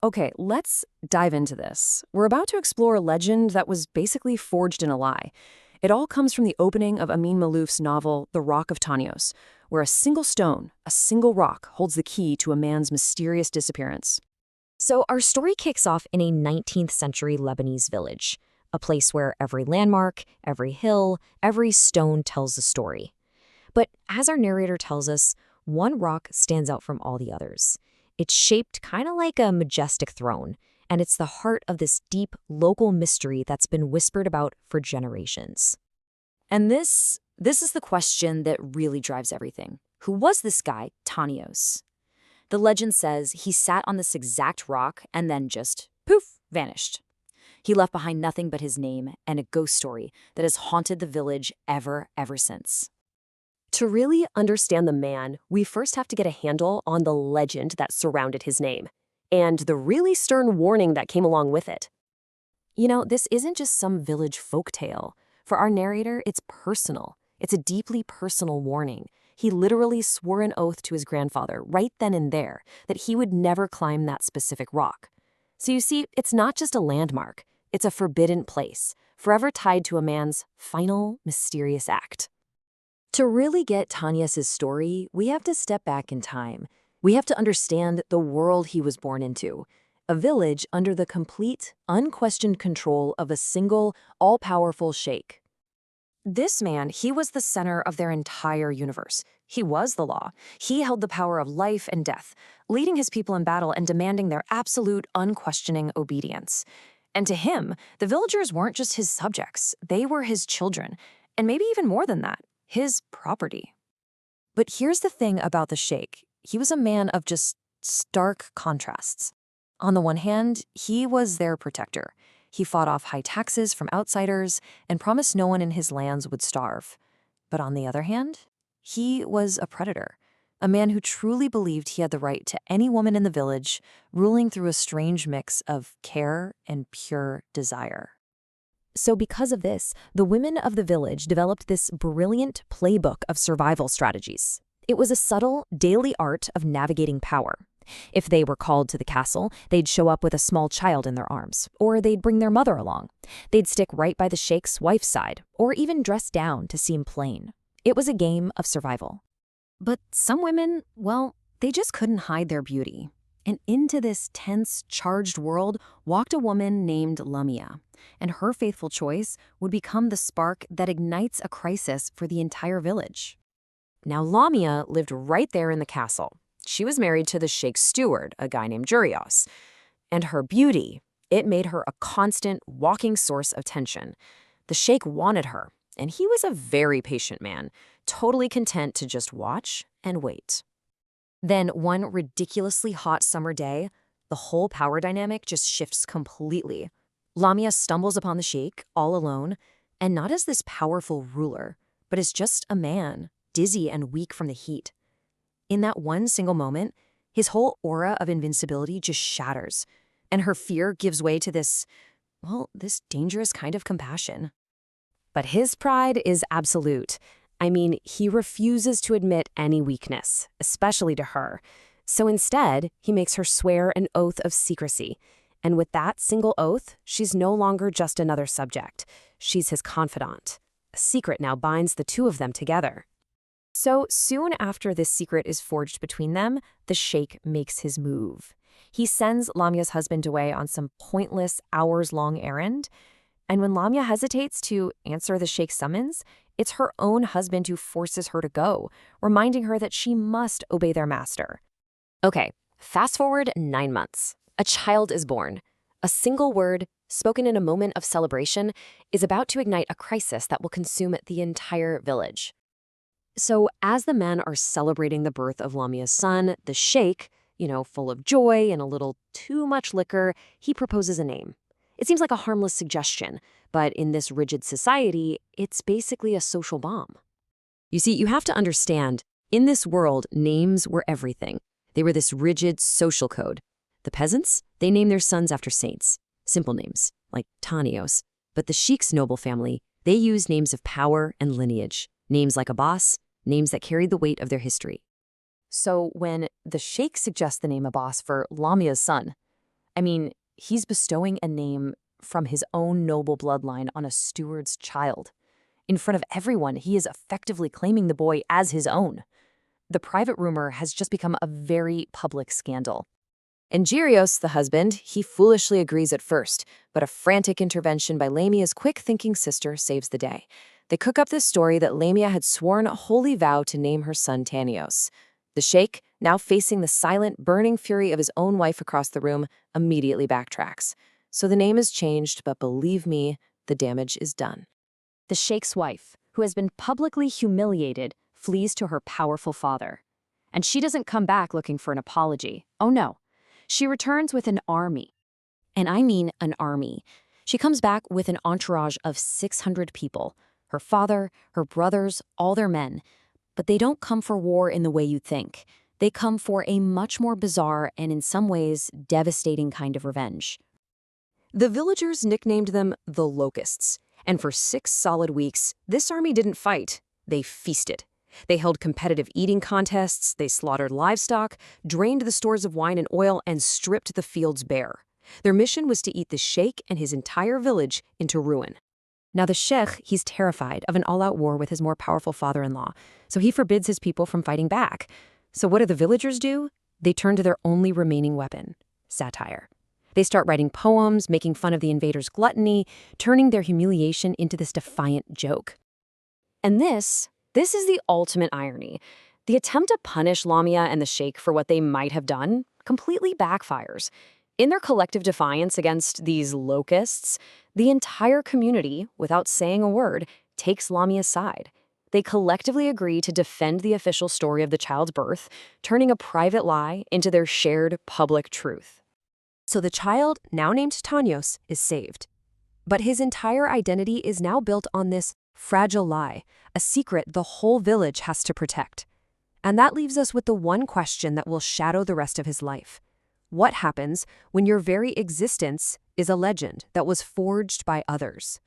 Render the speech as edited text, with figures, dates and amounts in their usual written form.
Okay, let's dive into this. We're about to explore a legend that was basically forged in a lie. It all comes from the opening of Amin Maalouf's novel, The Rock of Tanios, where a single stone, a single rock, holds the key to a man's mysterious disappearance. So our story kicks off in a 19th century Lebanese village, a place where every landmark, every hill, every stone tells a story. But as our narrator tells us, one rock stands out from all the others. It's shaped kind of like a majestic throne, and it's the heart of this deep local mystery that's been whispered about for generations. And this is the question that really drives everything. Who was this guy, Tanios? The legend says he sat on this exact rock and then just, poof, vanished. He left behind nothing but his name and a ghost story that has haunted the village ever since. To really understand the man, we first have to get a handle on the legend that surrounded his name, and the really stern warning that came along with it. You know, this isn't just some village folktale. For our narrator, it's personal. It's a deeply personal warning. He literally swore an oath to his grandfather right then and there that he would never climb that specific rock. So you see, it's not just a landmark. It's a forbidden place, forever tied to a man's final, mysterious act. To really get Tanias' story, we have to step back in time. We have to understand the world he was born into, a village under the complete, unquestioned control of a single, all-powerful sheikh. This man, he was the center of their entire universe. He was the law. He held the power of life and death, leading his people in battle and demanding their absolute, unquestioning obedience. And to him, the villagers weren't just his subjects. They were his children, and maybe even more than that, his property. But here's the thing about the sheikh. He was a man of just stark contrasts. On the one hand, he was their protector. He fought off high taxes from outsiders and promised no one in his lands would starve. But on the other hand, he was a predator, a man who truly believed he had the right to any woman in the village, ruling through a strange mix of care and pure desire. So because of this, the women of the village developed this brilliant playbook of survival strategies. It was a subtle, daily art of navigating power. If they were called to the castle, they'd show up with a small child in their arms, or they'd bring their mother along. They'd stick right by the sheikh's wife's side, or even dress down to seem plain. It was a game of survival. But some women, well, they just couldn't hide their beauty. And into this tense, charged world walked a woman named Lamia, and her faithful choice would become the spark that ignites a crisis for the entire village. Now, Lamia lived right there in the castle. She was married to the Sheikh's steward, a guy named Jurios. And her beauty, it made her a constant, walking source of tension. The Sheikh wanted her, and he was a very patient man, totally content to just watch and wait. Then one ridiculously hot summer day, the whole power dynamic just shifts completely. Lamia stumbles upon the sheikh, all alone, and not as this powerful ruler, but as just a man, dizzy and weak from the heat. In that one single moment, his whole aura of invincibility just shatters, and her fear gives way to this dangerous kind of compassion. But his pride is absolute. I mean, he refuses to admit any weakness, especially to her. So instead, he makes her swear an oath of secrecy. And with that single oath, she's no longer just another subject. She's his confidant. A secret now binds the two of them together. So soon after this secret is forged between them, the sheikh makes his move. He sends Lamia's husband away on some pointless, hours-long errand. And when Lamia hesitates to answer the sheikh's summons, it's her own husband who forces her to go, reminding her that she must obey their master. Okay, fast forward 9 months. A child is born. A single word, spoken in a moment of celebration, is about to ignite a crisis that will consume the entire village. So as the men are celebrating the birth of Lamia's son, the sheikh, full of joy and a little too much liquor, he proposes a name. It seems like a harmless suggestion, but in this rigid society, it's basically a social bomb. You see, you have to understand, in this world, names were everything. They were this rigid social code. The peasants, they name their sons after saints, simple names, like Tanios. But the sheikh's noble family, they use names of power and lineage, names like Abbas, names that carried the weight of their history. So when the sheikh suggests the name Abbas for Lamia's son, I mean, he's bestowing a name from his own noble bloodline on a steward's child. In front of everyone, he is effectively claiming the boy as his own. The private rumor has just become a very public scandal. And Gyrios, the husband, he foolishly agrees at first, but a frantic intervention by Lamia's quick-thinking sister saves the day. They cook up this story that Lamia had sworn a holy vow to name her son Tanios. The Sheikh, now facing the silent, burning fury of his own wife across the room, immediately backtracks. So the name is changed, but believe me, the damage is done. The Sheikh's wife, who has been publicly humiliated, flees to her powerful father. And she doesn't come back looking for an apology. Oh no. She returns with an army. And I mean an army. She comes back with an entourage of 600 people. Her father, her brothers, all their men. But they don't come for war in the way you think. They come for a much more bizarre and in some ways devastating kind of revenge. The villagers nicknamed them the Locusts. And for 6 solid weeks, this army didn't fight. They feasted. They held competitive eating contests, they slaughtered livestock, drained the stores of wine and oil, and stripped the fields bare. Their mission was to eat the Sheikh and his entire village into ruin. Now the Sheikh, he's terrified of an all-out war with his more powerful father-in-law, so he forbids his people from fighting back. So what do the villagers do? They turn to their only remaining weapon, satire. They start writing poems, making fun of the invaders' gluttony, turning their humiliation into this defiant joke. And this is the ultimate irony. The attempt to punish Lamia and the Sheikh for what they might have done completely backfires. In their collective defiance against these locusts, the entire community, without saying a word, takes Lamia's side. They collectively agree to defend the official story of the child's birth, turning a private lie into their shared public truth. So the child, now named Tanios, is saved. But his entire identity is now built on this fragile lie, a secret the whole village has to protect. And that leaves us with the one question that will shadow the rest of his life. What happens when your very existence is a legend that was forged by others?